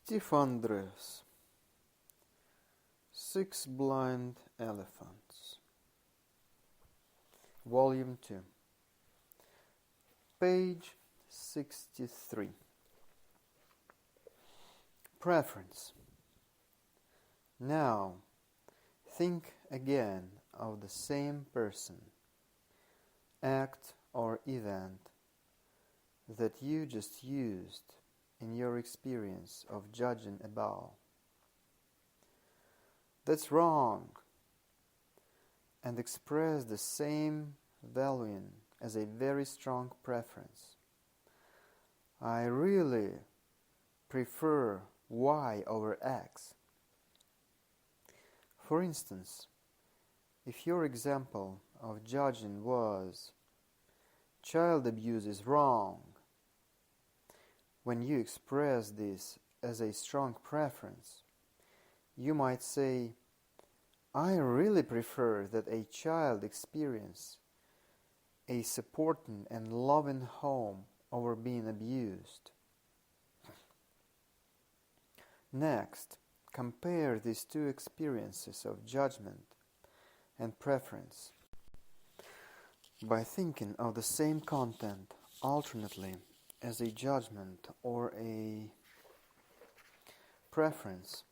Steve Andreas, Six Blind Elephants, Volume 2, page 63. Preference. Now, think again of the same person, act or event that you just used in your experience of judging above. That's wrong, and express the same valuing as a very strong preference. I really prefer Y over X. For instance, if your example of judging was child abuse is wrong, when you express this as a strong preference, you might say, I really prefer that a child experience a supporting and loving home over being abused. Next, compare these two experiences of judgment and preference by thinking of the same content alternately as a judgment or a preference.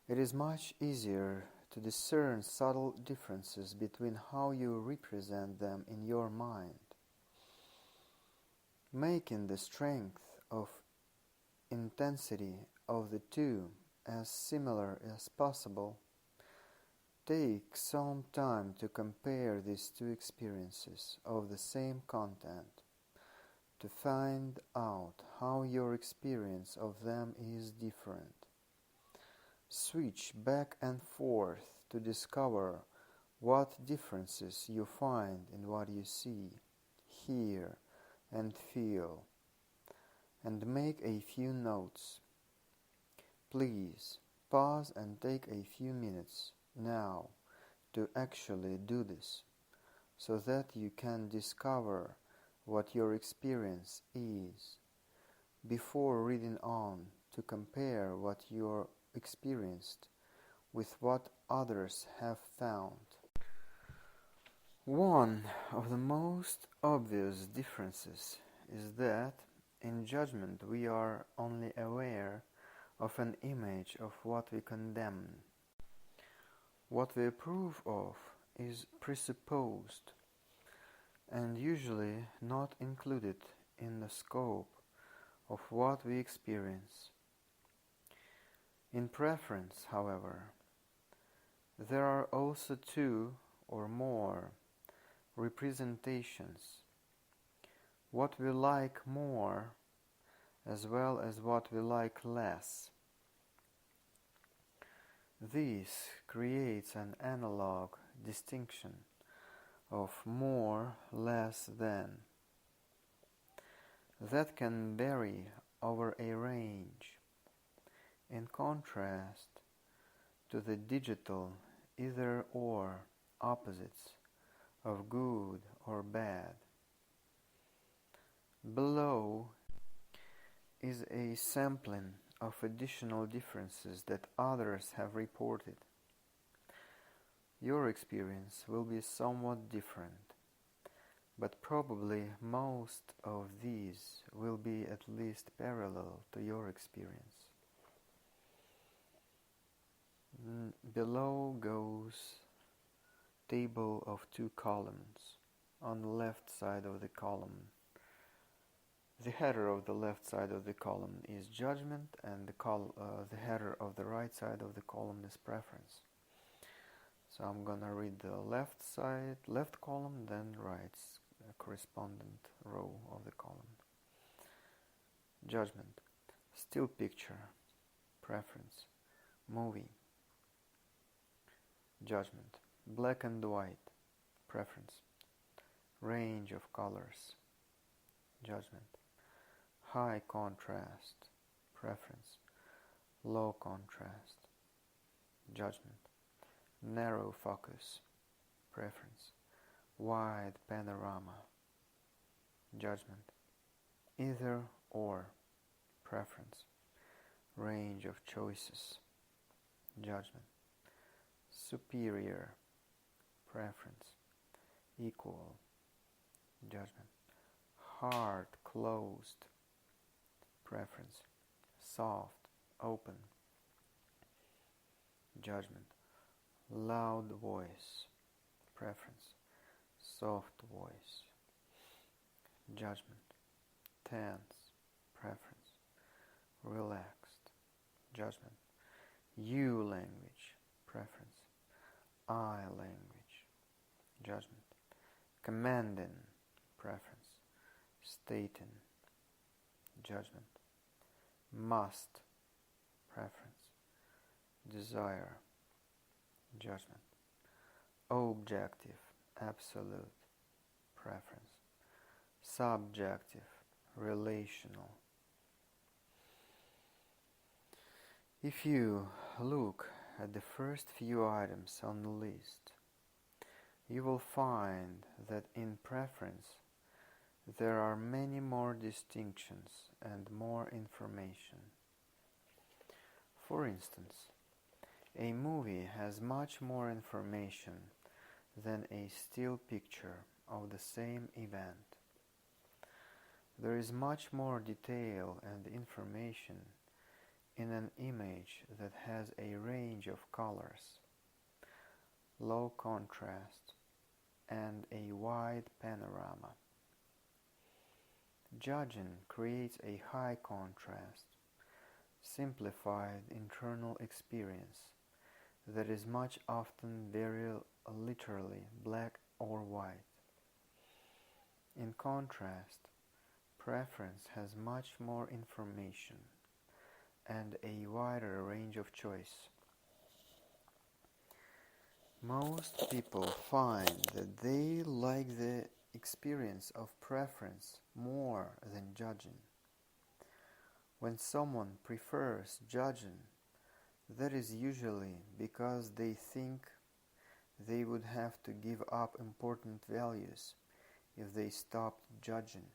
It is much easier to discern subtle differences between how you represent them in your mind. Making the strength of intensity of the two as similar as possible, take some time to compare these two experiences of the same content to find out how your experience of them is different. Switch back and forth to discover what differences you find in what you see, hear, and feel, and make a few notes. Please pause and take a few minutes now to actually do this, so that you can discover what your experience is, before reading on to compare what you experienced with what others have found. One of the most obvious differences is that in judgment we are only aware of an image of what we condemn. What we approve of is presupposed and usually not included in the scope of what we experience. In preference, however, there are also two or more representations, what we like more as well as what we like less. This creates an analog distinction of more, less than, that can vary over a range, in contrast to the digital either-or opposites of good or bad. Below is a sampling of additional differences that others have reported. Your experience will be somewhat different, but probably most of these will be at least parallel to your experience. Below goes table of two columns. On the left side of the column, the header of the left side of the column is judgment, and the header of the right side of the column is preference. So I'm gonna read the left column, then right correspondent row of the column. Judgment, still picture, preference, movie. Judgment, black and white, preference, range of colors. Judgment, high contrast, preference, low contrast. Judgment, narrow focus, preference, wide panorama. Judgment, either or, preference, range of choices, judgment, superior, preference, equal, judgment, hard, closed, preference, soft, open, judgment, loud voice, preference, soft voice, judgment, tense, preference, relaxed, judgment, you language, preference, I language, judgment, commanding, preference, stating, judgment, must, preference, desire, judgment, objective, absolute, preference, subjective, relational. If you look at the first few items on the list, you will find that in preference there are many more distinctions and more information. For instance, a movie has much more information than a still picture of the same event. There is much more detail and information in an image that has a range of colors, low contrast, and a wide panorama. Judging creates a high contrast, simplified internal experience that is much often very literally black or white. In contrast, preference has much more information and a wider range of choice. Most people find that they like the experience of preference more than judging. When someone prefers judging, that is usually because they think they would have to give up important values if they stopped judging.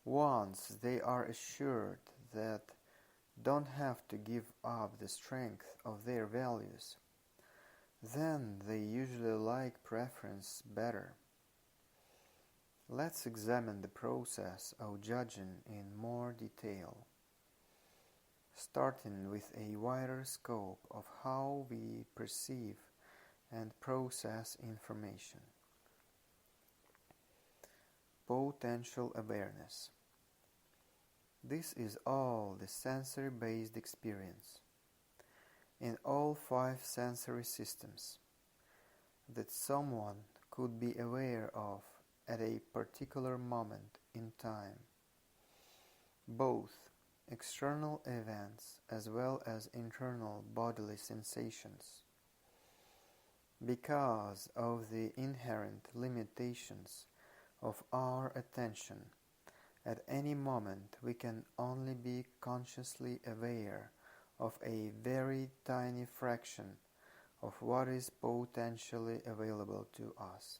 Once they are assured that don't have to give up the strength of their values, then they usually like preference better. Let's examine the process of judging in more detail, starting with a wider scope of how we perceive and process information. Potential awareness. This is all the sensory-based experience in all 5 sensory systems that someone could be aware of at a particular moment in time. Both external events as well as internal bodily sensations. Because of the inherent limitations of our attention, at any moment we can only be consciously aware of a very tiny fraction of what is potentially available to us,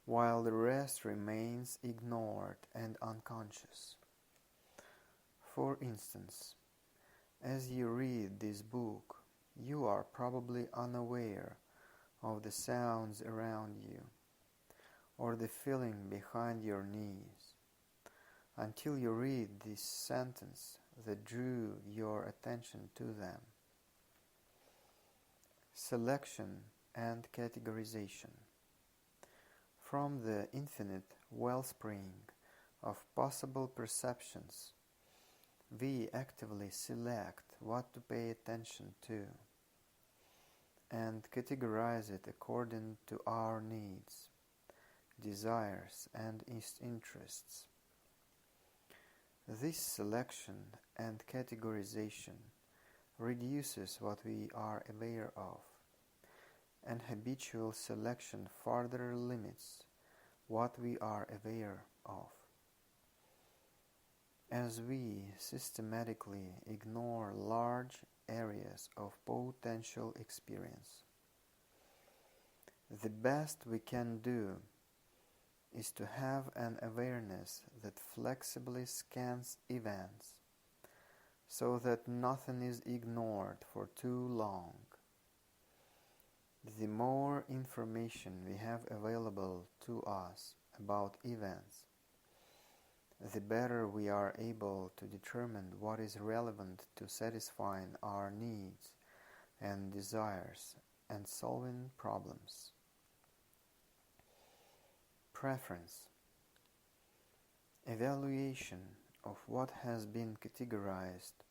while the rest remains ignored and unconscious. For instance, as you read this book, you are probably unaware of the sounds around you or the feeling behind your knees until you read this sentence that drew your attention to them. Selection and categorization. From the infinite wellspring of possible perceptions, we actively select what to pay attention to and categorize it according to our needs, desires, and interests. This selection and categorization reduces what we are aware of, and habitual selection further limits what we are aware of. As we systematically ignore large areas of potential experience, the best we can do is to have an awareness that flexibly scans events so that nothing is ignored for too long. The more information we have available to us about events, the better we are able to determine what is relevant to satisfying our needs and desires and solving problems. Preference. Evaluation of what has been categorized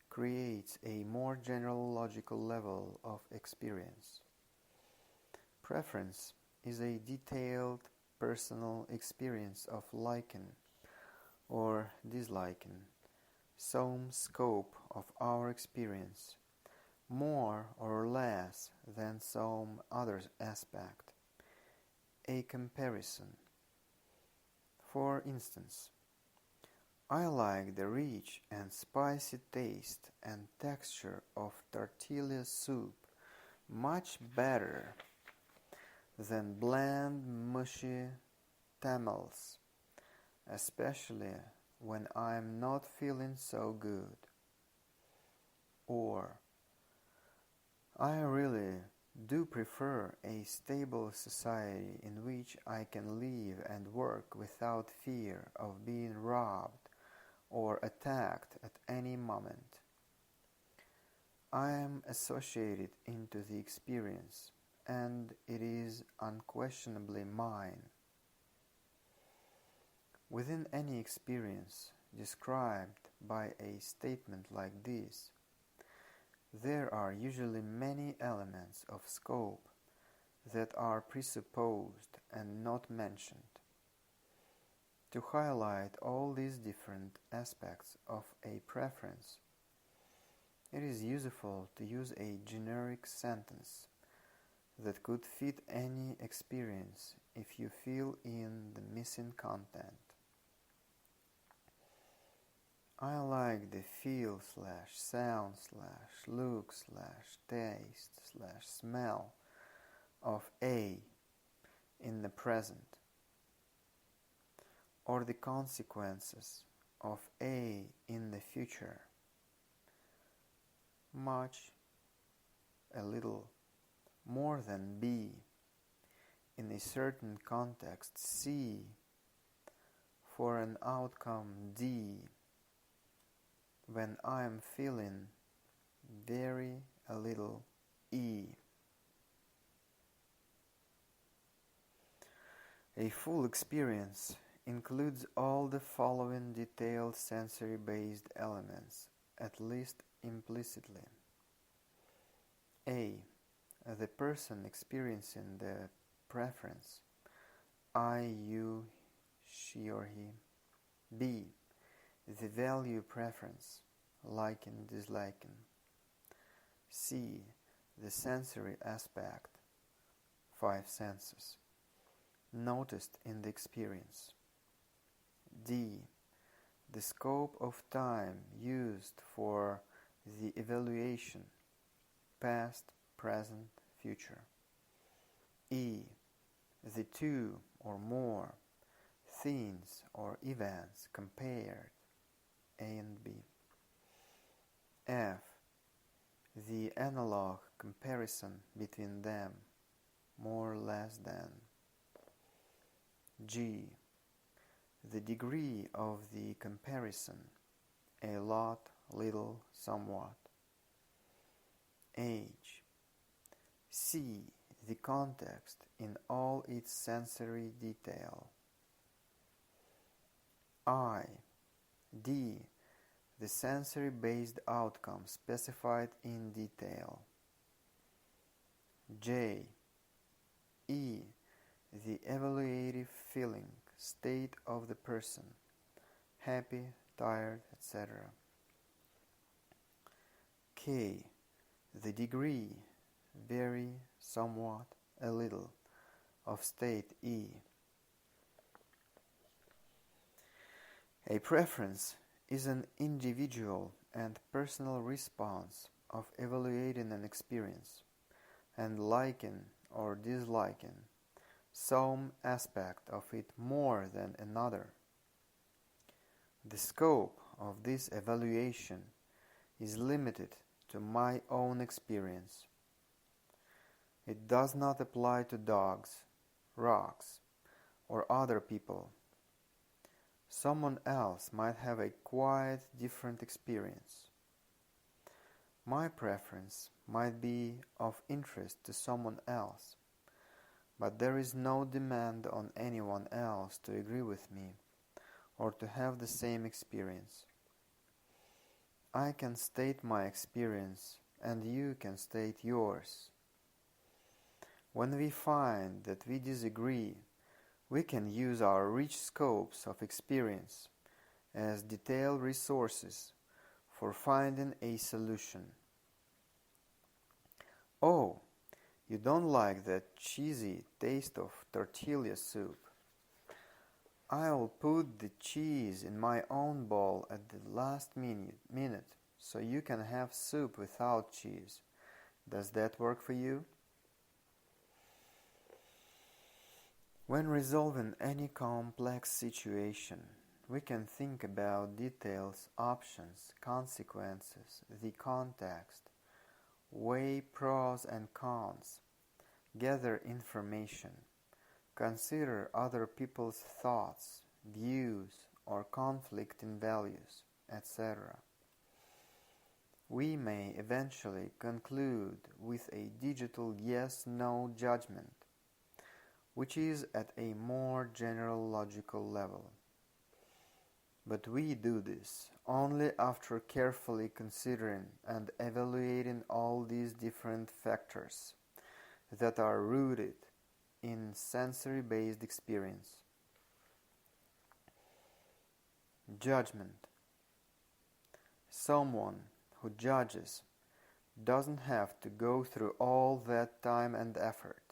creates a more general logical level of experience. Preference is a detailed personal experience of liking or disliking some scope of our experience, more or less than some other aspect, a comparison. For instance, I like the rich and spicy taste and texture of tortilla soup much better than bland, mushy tamales, especially when I'm not feeling so good. Or, I really do prefer a stable society in which I can live and work without fear of being robbed or attacked at any moment. I am associated into the experience, and it is unquestionably mine. Within any experience described by a statement like this, there are usually many elements of scope that are presupposed and not mentioned. To highlight all these different aspects of a preference, it is useful to use a generic sentence that could fit any experience if you fill in the missing content. I like the feel/sound/look/taste/smell of A in the present, or the consequences of A in the future. Much, a little, more than B, in a certain context C, for an outcome D, when I am feeling very a little E. A full experience includes all the following detailed sensory-based elements, at least implicitly. A. The person experiencing the preference, I, you, she or he. B. The value preference, liking, disliking. C. The sensory aspect, 5 senses, noticed in the experience. D. The scope of time used for the evaluation, past, present, future. E. The 2 or more things or events compared, A and B. F. The analog comparison between them, more or less than. G. The degree of the comparison, a lot, little, somewhat. H. C. The context in all its sensory detail. I. D. The sensory-based outcome specified in detail. J. E. The evaluative feeling, state of the person, happy, tired, etc. K. The degree, very, somewhat, a little, of state E. A preference is an individual and personal response of evaluating an experience and liking or disliking some aspect of it more than another. The scope of this evaluation is limited to my own experience. It does not apply to dogs, rocks, or other people. Someone else might have a quite different experience. My preference might be of interest to someone else, but there is no demand on anyone else to agree with me or to have the same experience. I can state my experience and you can state yours. When we find that we disagree, we can use our rich scopes of experience as detailed resources for finding a solution. Oh, you don't like that cheesy taste of tortilla soup. I'll put the cheese in my own bowl at the last minute so you can have soup without cheese. Does that work for you? When resolving any complex situation, we can think about details, options, consequences, the context, weigh pros and cons, gather information, consider other people's thoughts, views, or conflicting values, etc. We may eventually conclude with a digital yes-no judgment, which is at a more general logical level. But we do this only after carefully considering and evaluating all these different factors that are rooted in sensory-based experience. Judgment. Someone who judges doesn't have to go through all that time and effort.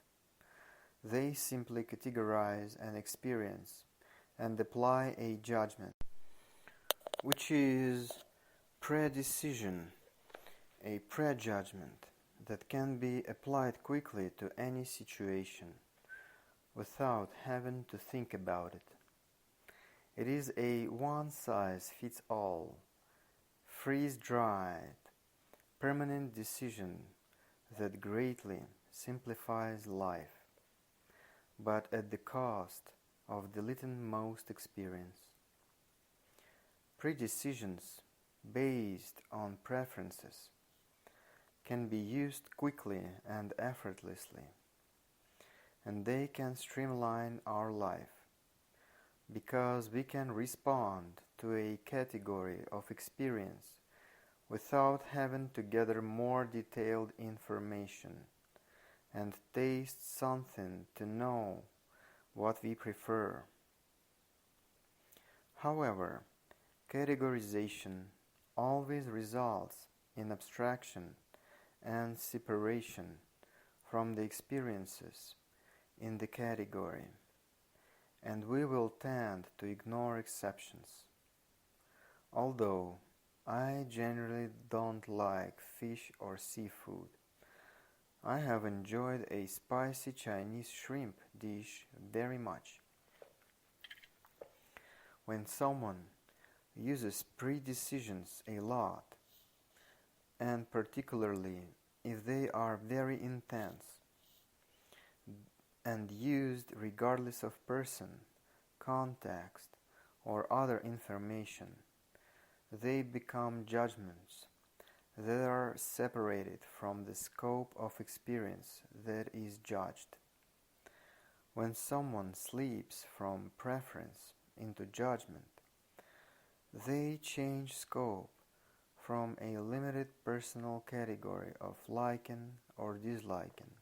They simply categorize an experience and apply a judgment, which is predecision, a prejudgment that can be applied quickly to any situation without having to think about it. It is a one-size-fits-all, freeze-dried, permanent decision that greatly simplifies life, but at the cost of deleting most experience. Predecisions based on preferences can be used quickly and effortlessly, and they can streamline our life because we can respond to a category of experience without having to gather more detailed information and taste something to know what we prefer. However, categorization always results in abstraction and separation from the experiences in the category, and we will tend to ignore exceptions. Although I generally don't like fish or seafood, I have enjoyed a spicy Chinese shrimp dish very much. When someone uses predecisions a lot, and particularly if they are very intense and used regardless of person, context, or other information, they become judgments that are separated from the scope of experience that is judged. When someone slips from preference into judgment, they change scope from a limited personal category of liking or disliking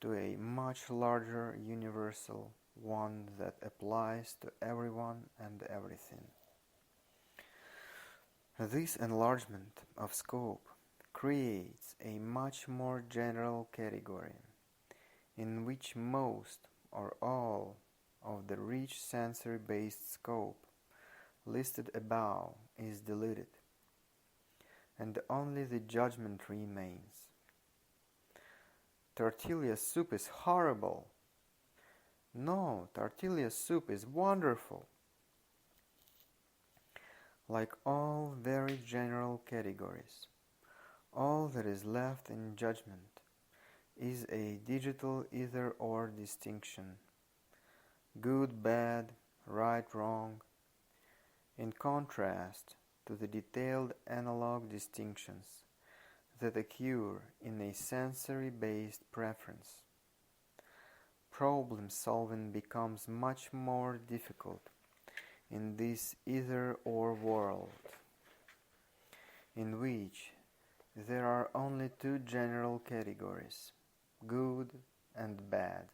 to a much larger universal one that applies to everyone and everything. This enlargement of scope creates a much more general category in which most or all of the rich sensory-based scope listed above is deleted, and only the judgment remains. Tortilla soup is horrible. No, tortilla soup is wonderful. Like all very general categories, all that is left in judgment is a digital either-or distinction, good, bad, right, wrong, in contrast to the detailed analog distinctions that occur in a sensory-based preference. Problem solving becomes much more difficult in this either-or world, in which there are only two general categories, good and bad,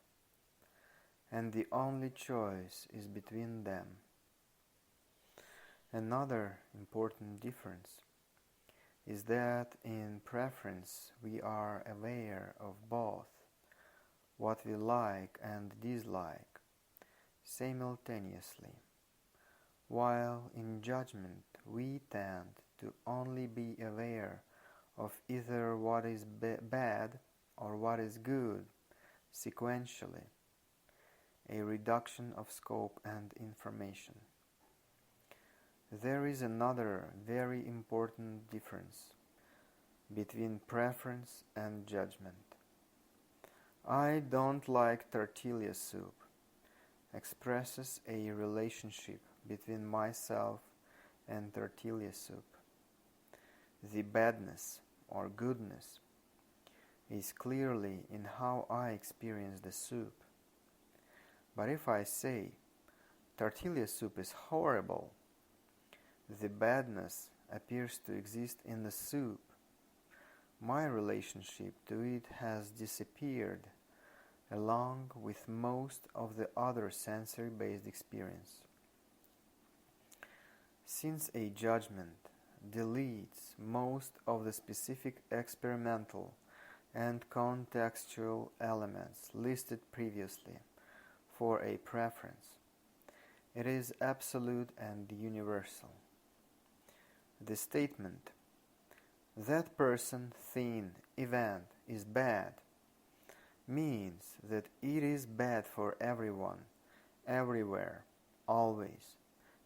and the only choice is between them. Another important difference is that in preference we are aware of both what we like and dislike simultaneously, while in judgment we tend to only be aware of either what is bad or what is good sequentially, a reduction of scope and information. There is another very important difference between preference and judgment. I don't like tortilla soup expresses a relationship between myself and tortilla soup. The badness or goodness is clearly in how I experience the soup. But if I say tortilla soup is horrible, the badness appears to exist in the soup. My relationship to it has disappeared along with most of the other sensory-based experience. Since a judgment deletes most of the specific experimental and contextual elements listed previously for a preference, it is absolute and universal. The statement, that person, thing, event is bad, means that it is bad for everyone, everywhere, always,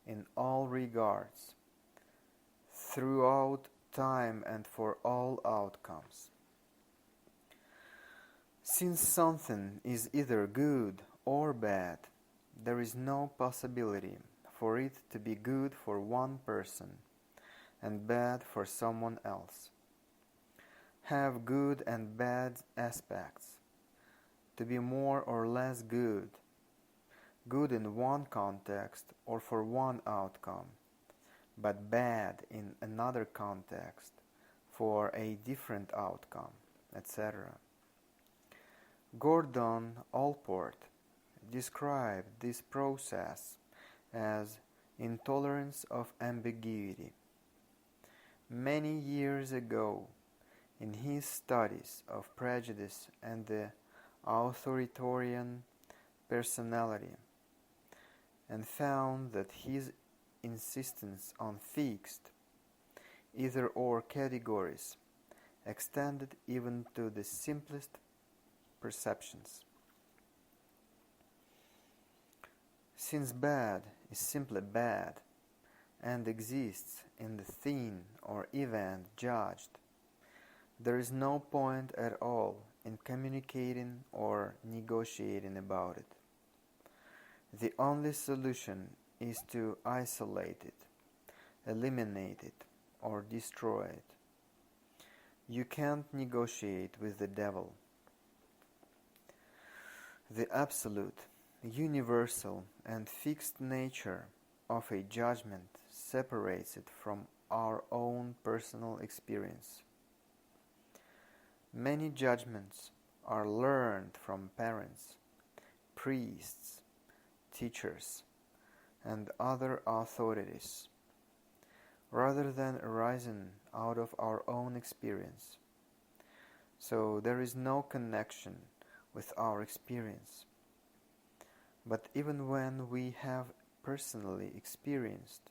in all regards, throughout time and for all outcomes. Since something is either good or bad, there is no possibility for it to be good for one person and bad for someone else. Have good and bad aspects, to be more or less good, good in one context or for one outcome, but bad in another context for a different outcome, etc. Gordon Allport described this process as intolerance of ambiguity. Many years ago, in his studies of prejudice and the authoritarian personality, and found that his insistence on fixed either-or categories extended even to the simplest perceptions. Since bad is simply bad and exists in the thing or event judged, there is no point at all in communicating or negotiating about it. The only solution is to isolate it, eliminate it, or destroy it. You can't negotiate with the devil. The absolute, universal, and fixed nature of a judgment separates it from our own personal experience. Many judgments are learned from parents, priests, teachers, and other authorities, rather than arising out of our own experience. So there is no connection with our experience. But even when we have personally experienced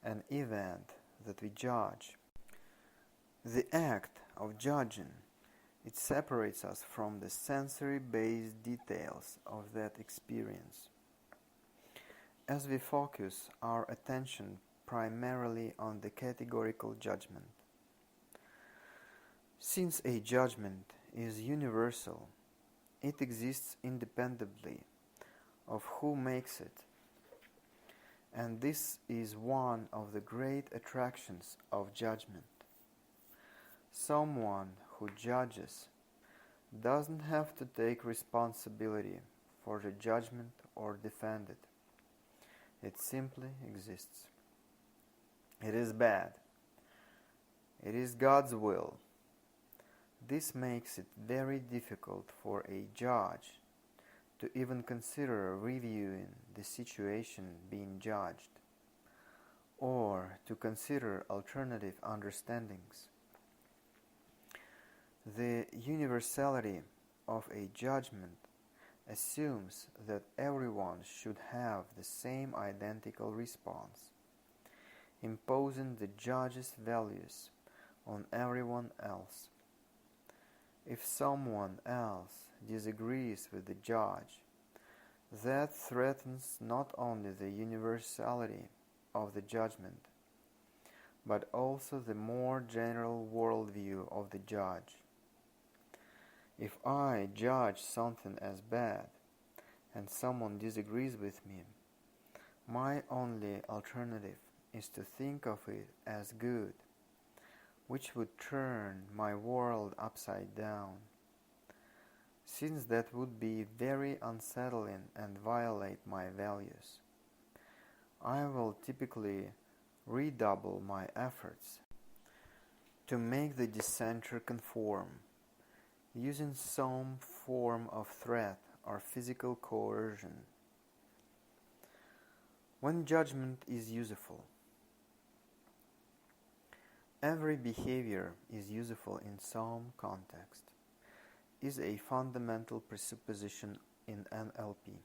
an event that we judge, the act of judging, it separates us from the sensory-based details of that experience. As we focus our attention primarily on the categorical judgment. Since a judgment is universal, it exists independently of who makes it, and this is one of the great attractions of judgment. Someone who judges doesn't have to take responsibility for the judgment or defend it. It simply exists. It is bad. It is God's will. This makes it very difficult for a judge to even consider reviewing the situation being judged, or to consider alternative understandings. The universality of a judgment assumes that everyone should have the same identical response, imposing the judge's values on everyone else. If someone else disagrees with the judge, that threatens not only the universality of the judgment, but also the more general worldview of the judge. If I judge something as bad, and someone disagrees with me, my only alternative is to think of it as good, which would turn my world upside down, since that would be very unsettling and violate my values. I will typically redouble my efforts to make the dissenter conform, using some form of threat or physical coercion. When judgment is useful, every behavior is useful in some context, is a fundamental presupposition in NLP.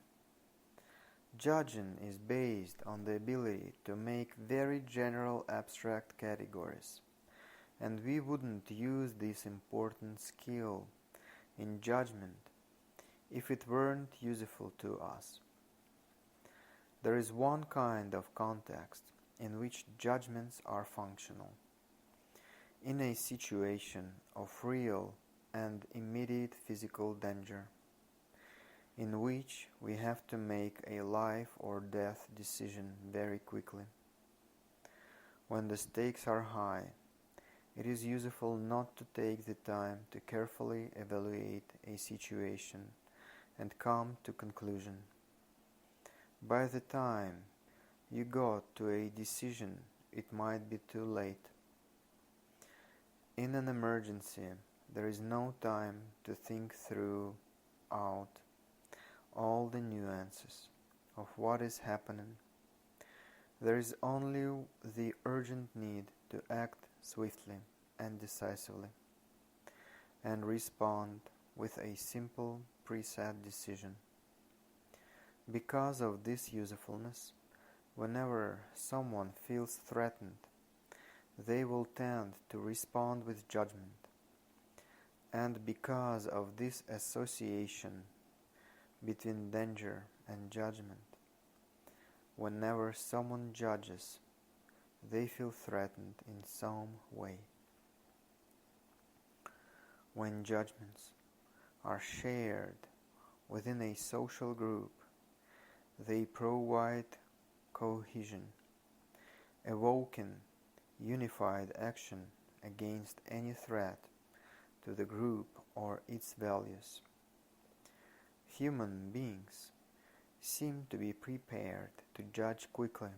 Judging is based on the ability to make very general abstract categories, and we wouldn't use this important skill in judgment if it weren't useful to us. There is one kind of context in which judgments are functional. In a situation of real and immediate physical danger, in which we have to make a life or death decision very quickly. When the stakes are high, it is useful not to take the time to carefully evaluate a situation and come to conclusion. By the time you got to a decision, it might be too late. In an emergency, there is no time to think out all the nuances of what is happening. There is only the urgent need to act swiftly and decisively, and respond with a simple preset decision. Because of this usefulness, whenever someone feels threatened, they will tend to respond with judgment. And because of this association between danger and judgment, whenever someone judges, they feel threatened in some way. When judgments are shared within a social group, they provide cohesion, evoking unified action against any threat to the group or its values. Human beings seem to be prepared to judge quickly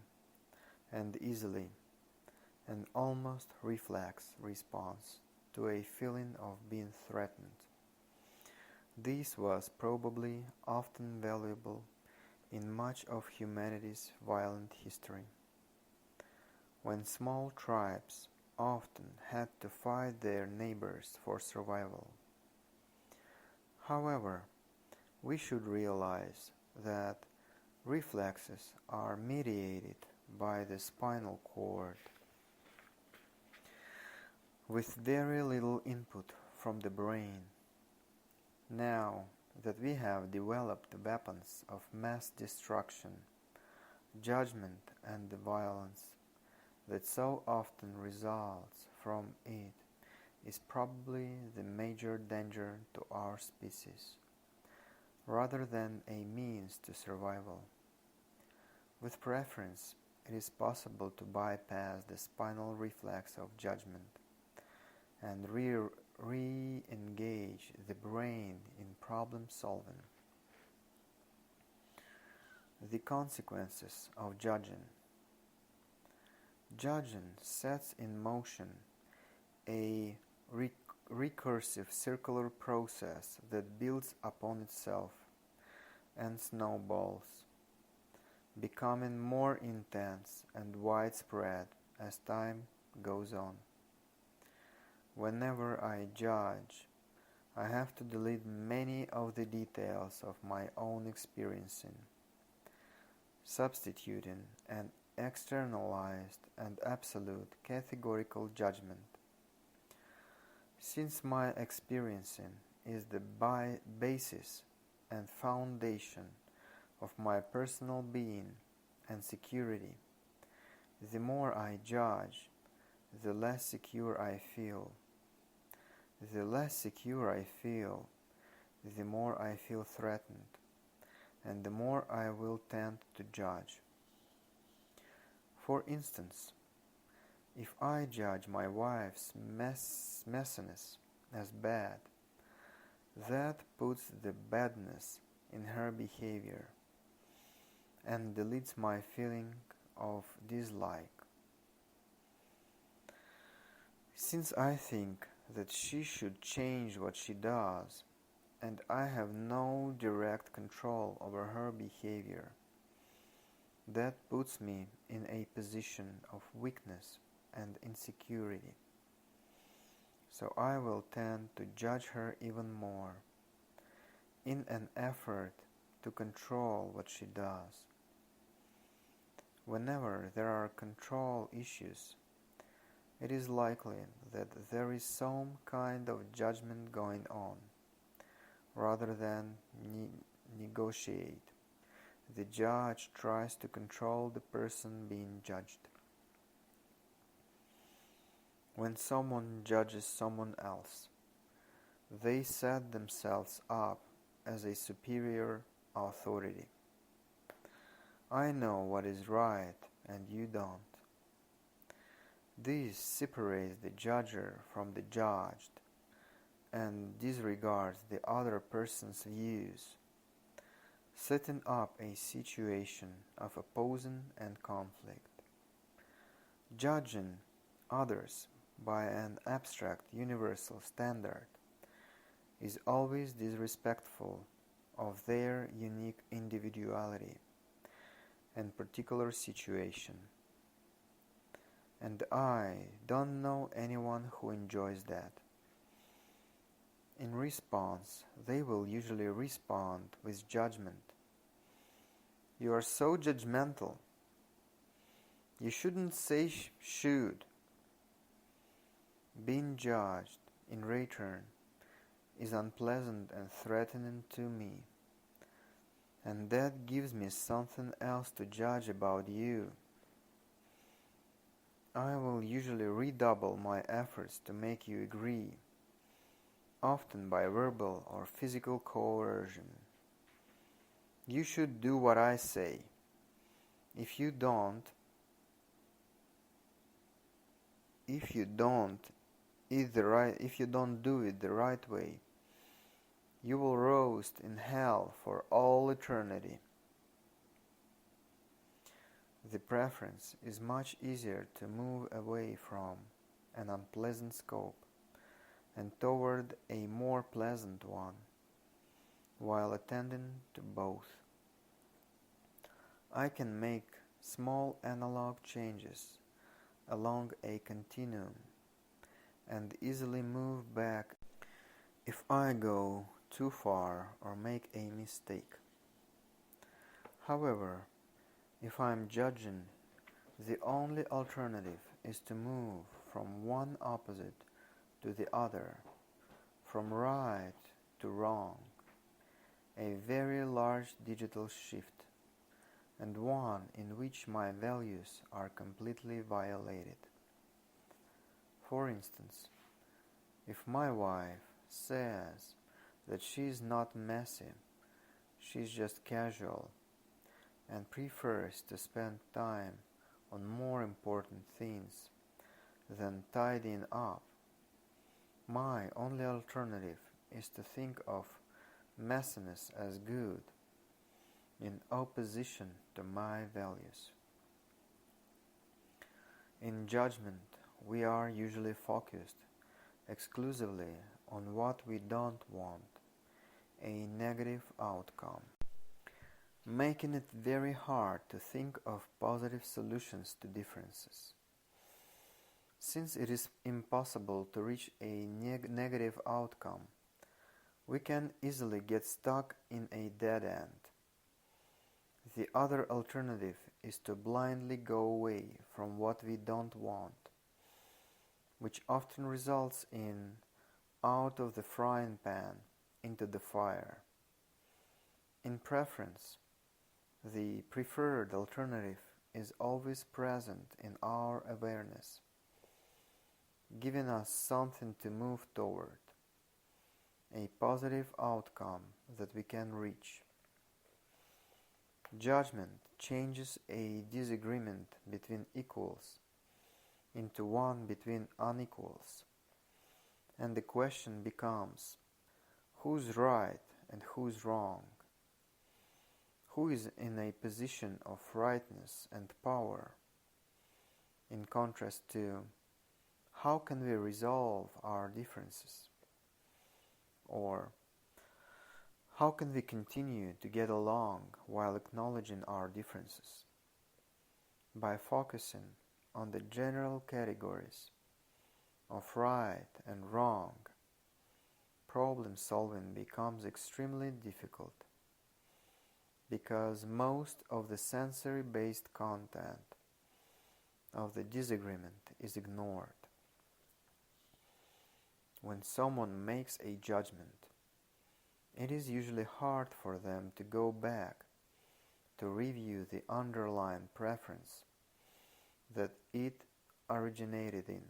and easily, an almost reflex response to a feeling of being threatened. This was probably often valuable in much of humanity's violent history, when small tribes often had to fight their neighbors for survival. However, we should realize that reflexes are mediated by the spinal cord, with very little input from the brain. Now that we have developed weapons of mass destruction, judgment and violence, that so often results from it is probably the major danger to our species, rather than a means to survival. With preference, it is possible to bypass the spinal reflex of judgment and re-engage the brain in problem solving. The consequences of judging. Judging sets in motion a recursive circular process that builds upon itself and snowballs, becoming more intense and widespread as time goes on. Whenever I judge, I have to delete many of the details of my own experiencing, substituting an externalized and absolute categorical judgment. Since my experiencing is the basis and foundation of my personal being and security, the more I judge, the less secure I feel. The less secure I feel, the more I feel threatened, and the more I will tend to judge. For instance, if I judge my wife's messiness as bad, that puts the badness in her behavior and deletes my feeling of dislike. Since I think that she should change what she does, and I have no direct control over her behavior, that puts me in a position of weakness and insecurity. So I will tend to judge her even more, in an effort to control what she does. Whenever there are control issues, it is likely that there is some kind of judgment going on, rather than negotiate. The judge tries to control the person being judged. When someone judges someone else, they set themselves up as a superior authority. I know what is right and you don't. This separates the judger from the judged and disregards the other person's views, setting up a situation of opposing and conflict. Judging others by an abstract universal standard is always disrespectful of their unique individuality and particular situation. And I don't know anyone who enjoys that. In response, they will usually respond with judgment. You are so judgmental. You shouldn't say should. Being judged, in return, is unpleasant and threatening to me. And that gives me something else to judge about you. I will usually redouble my efforts to make you agree, often by verbal or physical coercion. You should do what I say. If you don't do it the right way, you will roast in hell for all eternity. The preference is much easier to move away from an unpleasant scope and toward a more pleasant one, while attending to both. I can make small analog changes along a continuum and easily move back if I go too far or make a mistake. However, if I am judging, the only alternative is to move from one opposite to the other, from right to wrong, a very large digital shift, and one in which my values are completely violated. For instance, if my wife says that she is not messy, she's just casual, and prefers to spend time on more important things than tidying up, my only alternative is to think of messiness as good, in opposition to my values. In judgment, we are usually focused exclusively on what we don't want, a negative outcome, making it very hard to think of positive solutions to differences. Since it is impossible to reach a negative outcome, we can easily get stuck in a dead end. The other alternative is to blindly go away from what we don't want, which often results in out of the frying pan into the fire. In preference, the preferred alternative is always present in our awareness, giving us something to move toward, a positive outcome that we can reach. Judgment changes a disagreement between equals into one between unequals, and the question becomes, who's right and who's wrong? Who is in a position of rightness and power? In contrast to, how can we resolve our differences? Or, how can we continue to get along while acknowledging our differences? By focusing on the general categories of right and wrong, problem solving becomes extremely difficult, because most of the sensory-based content of the disagreement is ignored. When someone makes a judgment, it is usually hard for them to go back to review the underlying preference that it originated in.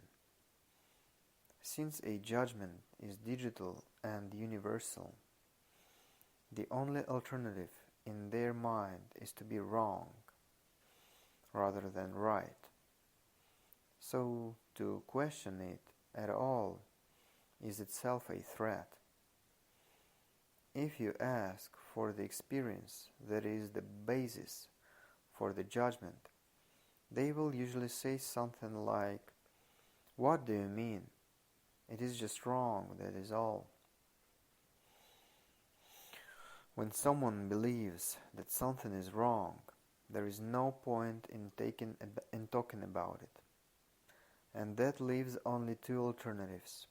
Since a judgment is digital and universal, the only alternative in their mind is to be wrong rather than right. So to question it at all is itself a threat. If you ask for the experience that is the basis for the judgment, they will usually say something like, "What do you mean? It is just wrong, that is all." When someone believes that something is wrong, there is no point in talking about it. And that leaves only two alternatives.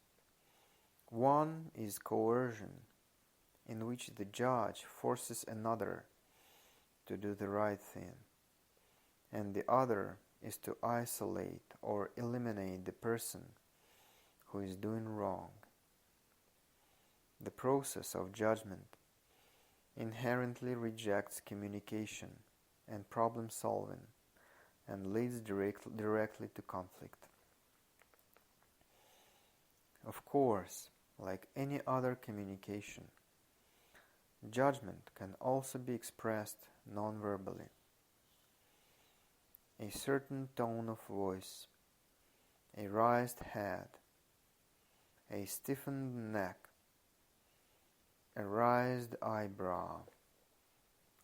One is coercion, in which the judge forces another to do the right thing, and the other is to isolate or eliminate the person who is doing wrong. The process of judgment inherently rejects communication and problem solving and leads directly to conflict. Of course, like any other communication, judgment can also be expressed non-verbally. A certain tone of voice, a raised head, a stiffened neck, a raised eyebrow,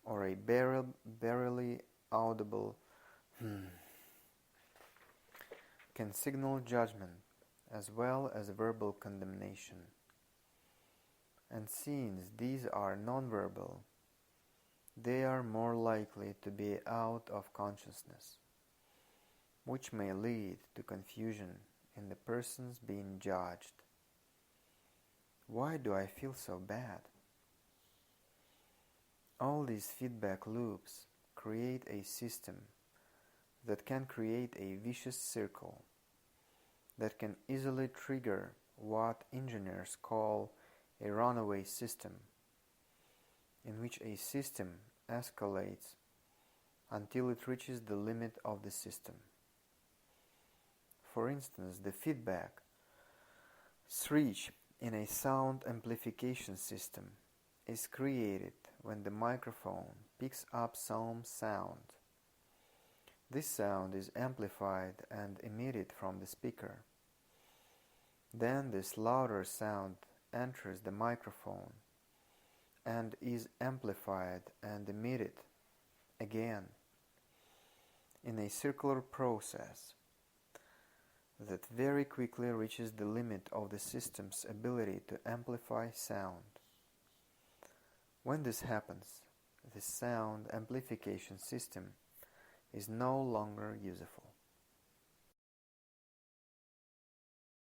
or a barely audible can signal judgment as well as verbal condemnation. And since these are non-verbal, they are more likely to be out of consciousness, which may lead to confusion in the persons being judged. Why do I feel so bad? All these feedback loops create a system that can create a vicious circle that can easily trigger what engineers call a runaway system, in which a system escalates until it reaches the limit of the system. For instance, the feedback switch in a sound amplification system is created when the microphone picks up some sound. This sound is amplified and emitted from the speaker. Then this louder sound enters the microphone and is amplified and emitted again in a circular process that very quickly reaches the limit of the system's ability to amplify sound. When this happens, the sound amplification system is no longer useful.